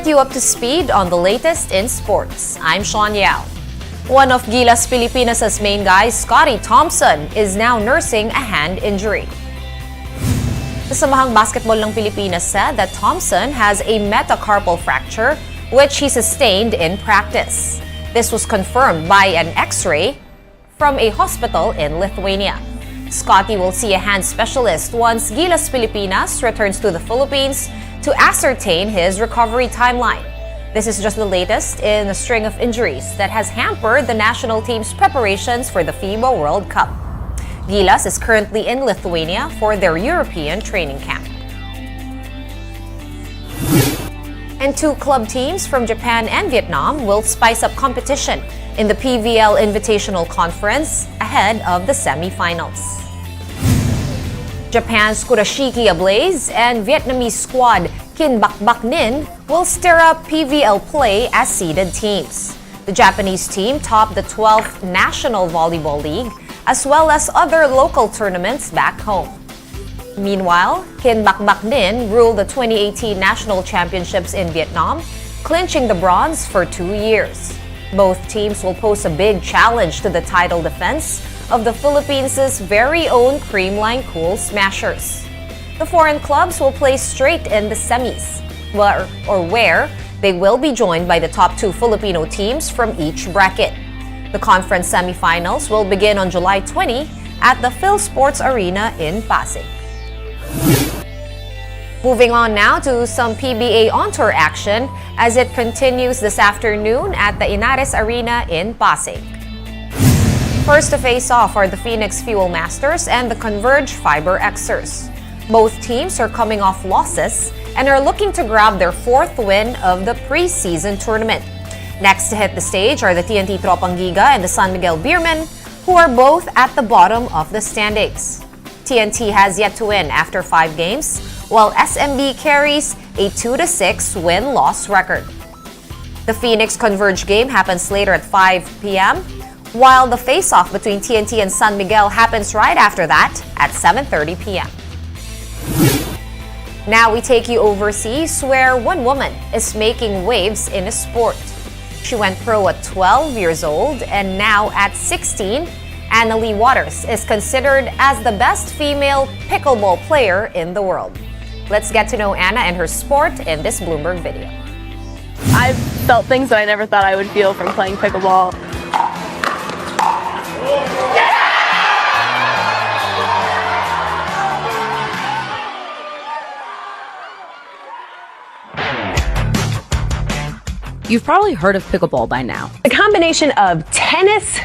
get you up to speed on the latest in sports. I'm Sean Yao. One of Gilas Pilipinas' main guys, Scotty Thompson, is now nursing a hand injury. The Samahang Basketball ng Pilipinas said that Thompson has a metacarpal fracture, which he sustained in practice. This was confirmed by an X-ray from a hospital in Lithuania. Scotty will see a hand specialist once Gilas Pilipinas returns to the Philippines to ascertain his recovery timeline. This is just the latest in a string of injuries that has hampered the national team's preparations for the FIBA World Cup. Gilas is currently in Lithuania for their European training camp. And two club teams from Japan and Vietnam will spice up competition in the PVL Invitational Conference ahead of the semifinals. Japan's Kurashiki Ablaze and Vietnamese squad Kin Bak Bak Nin will stir up PVL play as seeded teams. The Japanese team topped the 12th National Volleyball League as well as other local tournaments back home. Meanwhile, Kin Bak Bak Nin ruled the 2018 National Championships in Vietnam, clinching the bronze for 2 years. Both teams will pose a big challenge to the title defense of the Philippines' very own Creamline Cool Smashers. The foreign clubs will play straight in the semis, where they will be joined by the top two Filipino teams from each bracket. The conference semifinals will begin on July 20 at the Phil Sports Arena in Pasig. Moving on now to some PBA on-tour action as it continues this afternoon at the Inares Arena in Pasig. First to face off are the Phoenix Fuel Masters and the Converge Fiber Xers. Both teams are coming off losses and are looking to grab their fourth win of the preseason tournament. Next to hit the stage are the TNT Tropang Giga and the San Miguel Beermen, who are both at the bottom of the standings. TNT has yet to win after 5 games, while SMB carries a 2-6 win-loss record. The Phoenix Converge game happens later at 5 p.m., while the face-off between TNT and San Miguel happens right after that at 7:30 p.m. Now we take you overseas where one woman is making waves in a sport. She went pro at 12 years old and now at 16, Anna Lee Waters is considered as the best female pickleball player in the world. Let's get to know Anna and her sport in this Bloomberg video. I've felt things that I never thought I would feel from playing pickleball. You've probably heard of pickleball by now. A combination of tennis,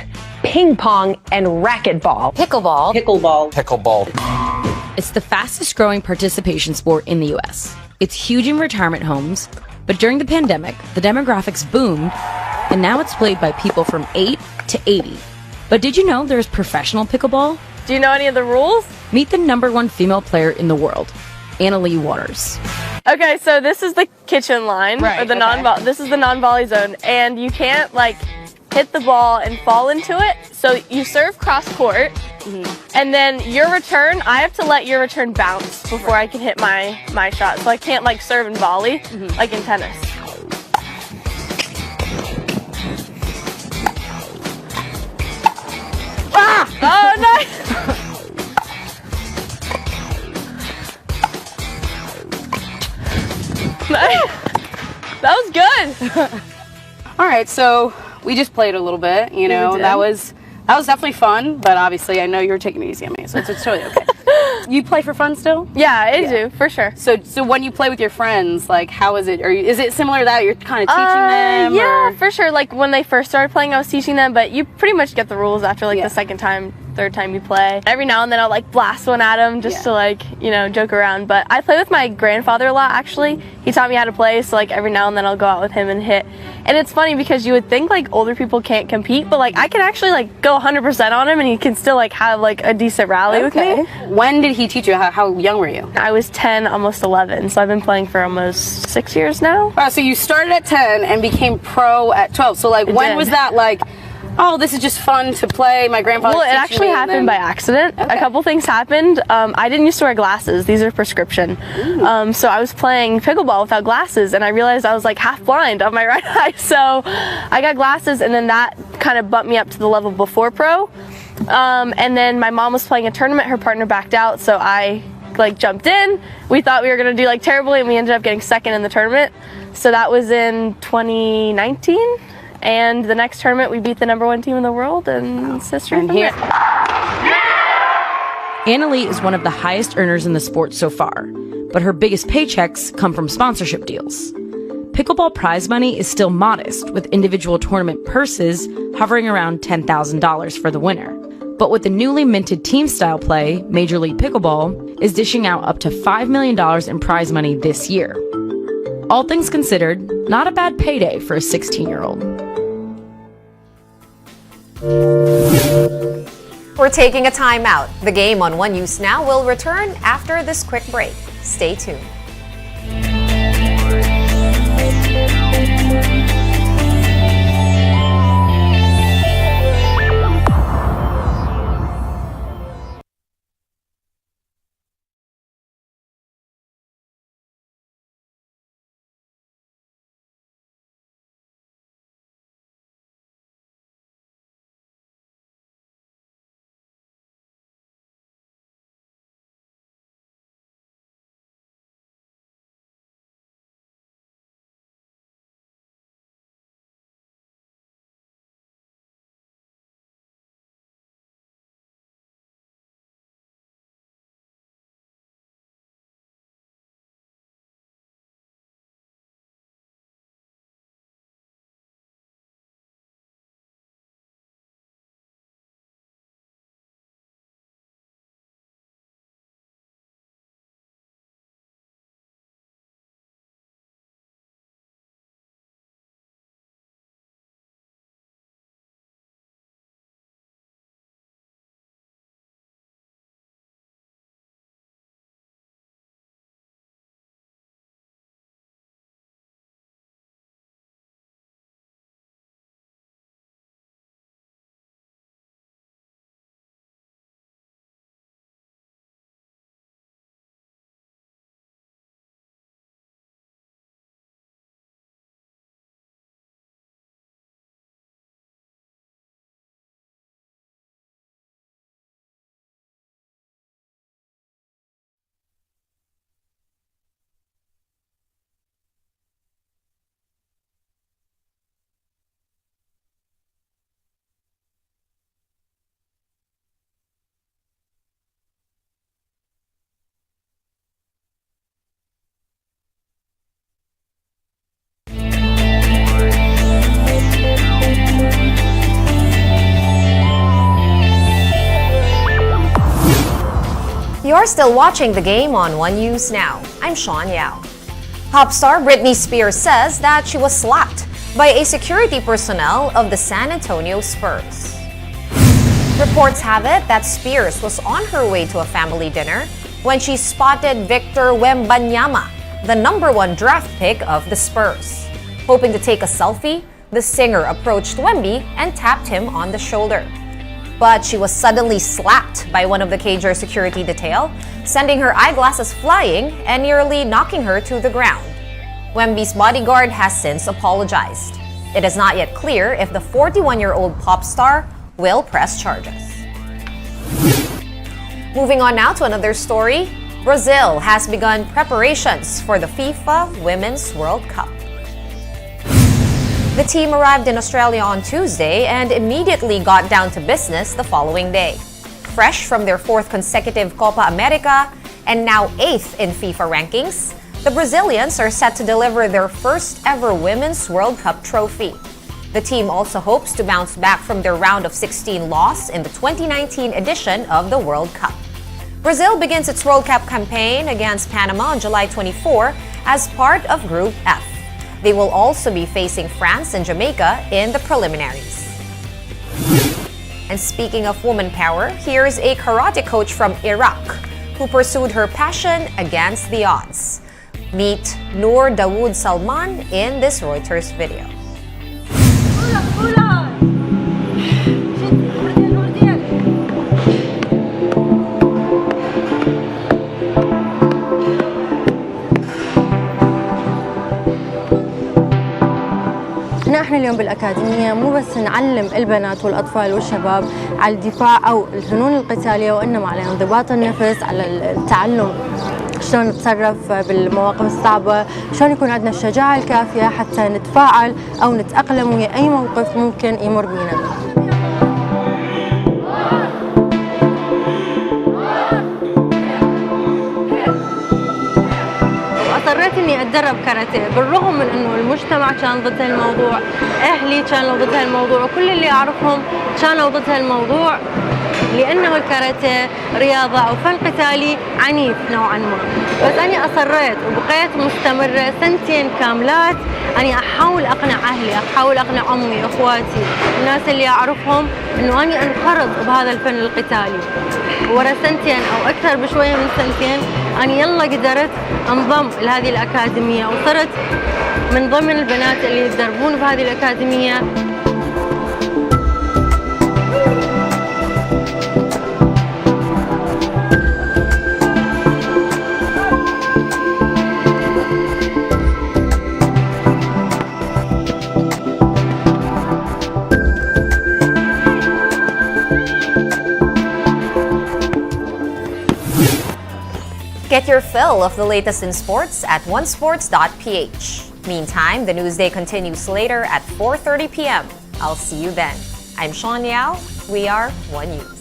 ping pong, and racquetball. Pickleball. Pickleball. Pickleball. It's the fastest growing participation sport in the US. It's huge in retirement homes, but during the pandemic, the demographics boomed, and now it's played by people from 8 to 80. But did you know there's professional pickleball? Do you know any of the rules? Meet the #1 female player in the world, Anna Lee Waters. Okay, so this is the kitchen line, Right, or the okay. this is the non-volley zone, and you can't hit the ball and fall into it. So you serve cross court, and then your return, I have to let your return bounce before I can hit my shot. So I can't serve and volley like in tennis. Ah! Oh, nice! That was good. All right, so we just played a little bit, you know, did. that was definitely fun, but obviously I know you were taking it easy on me, so it's totally okay. You play for fun still? Yeah, I do, for sure. So when you play with your friends, how is it? Is it similar to that? You're kind of teaching them? Yeah, or? for sure. When they first started playing, I was teaching them, but you pretty much get the rules after Yeah. the second time, third time you play. Every now and then I'll blast one at them just to joke around. But I play with my grandfather a lot, actually. He taught me how to play, so every now and then I'll go out with him and hit. And it's funny because you would think older people can't compete, but I can actually go 100% on him and he can still have a decent rally with me. When did he teach you? How young were you? I was 10, almost 11, so I've been playing for almost 6 years now. Wow, so you started at 10 and became pro at 12. So when did. was that oh, this is just fun to play. My grandfather. Well, it actually happened by accident. Okay. A couple things happened. I didn't used to wear glasses. These are prescription. So I was playing pickleball without glasses, and I realized I was like half blind on my right eye. So I got glasses, and then that kind of bumped me up to the level before pro. And then my mom was playing a tournament. Her partner backed out, so I like jumped in. We thought we were gonna do like terribly, and we ended up getting second in the tournament. So that was in 2019. And the next tournament, we beat the #1 team in the world, and sister. And here, Annalie is one of the highest earners in the sport so far, but her biggest paychecks come from sponsorship deals. Pickleball prize money is still modest, with individual tournament purses hovering around $10,000 for the winner. But with the newly minted team-style play, Major League Pickleball is dishing out up to $5 million in prize money this year. All things considered, not a bad payday for a 16-year-old. We're taking a timeout. The game on One News Now will return after this quick break. Stay tuned. You're still watching the game on One News Now. I'm Sean Yao. Pop star Britney Spears says that she was slapped by a security personnel of the San Antonio Spurs. Reports have it that Spears was on her way to a family dinner when she spotted Victor Wembanyama, the #1 draft pick of the Spurs. Hoping to take a selfie, the singer approached Wemby and tapped him on the shoulder. But she was suddenly slapped by one of the Cager security detail, sending her eyeglasses flying and nearly knocking her to the ground. Wemby's bodyguard has since apologized. It is not yet clear if the 41-year-old pop star will press charges. Moving on now to another story. Brazil has begun preparations for the FIFA Women's World Cup. The team arrived in Australia on Tuesday and immediately got down to business the following day. Fresh from their 4th consecutive Copa America and now 8th in FIFA rankings, the Brazilians are set to deliver their first ever Women's World Cup trophy. The team also hopes to bounce back from their round of 16 loss in the 2019 edition of the World Cup. Brazil begins its World Cup campaign against Panama on July 24 as part of Group F. They will also be facing France and Jamaica in the preliminaries. And speaking of woman power, here's a karate coach from Iraq who pursued her passion against the odds. Meet Noor Dawood Salman in this Reuters video. اليوم بالأكاديمية مو بس نعلم البنات والأطفال والشباب على الدفاع أو الفنون القتالية، وإنما على انضباط النفس، على التعلم شلون نتصرف بالمواقف الصعبة، شلون يكون عندنا الشجاعة الكافية حتى نتفاعل أو نتأقلم ويا أي موقف ممكن يمر بينا. اضطريت اني اتدرب كاراتيه بالرغم من انه المجتمع كان ضد هالموضوع، اهلي كانوا ضد هالموضوع، وكل اللي اعرفهم كانوا ضد هالموضوع، لانه الكاراتيه رياضه او فن قتالي عنيف نوعا ما. بس اني اصريت وبقيت مستمره سنتين كاملات اني احاول اقنع اهلي، احاول اقنع امي، اخواتي، الناس اللي اعرفهم انه اني انخرط بهذا الفن القتالي. ورا سنتين او اكثر بشويه من سنتين اني يلا قدرت انضم لهذه الاكاديميه وصرت من ضمن البنات اللي يتدربون بهذه الاكاديميه. Get your fill of the latest in sports at onesports.ph. Meantime, the newsday continues later at 4:30 p.m. I'll see you then. I'm Sean Yao. We are One News.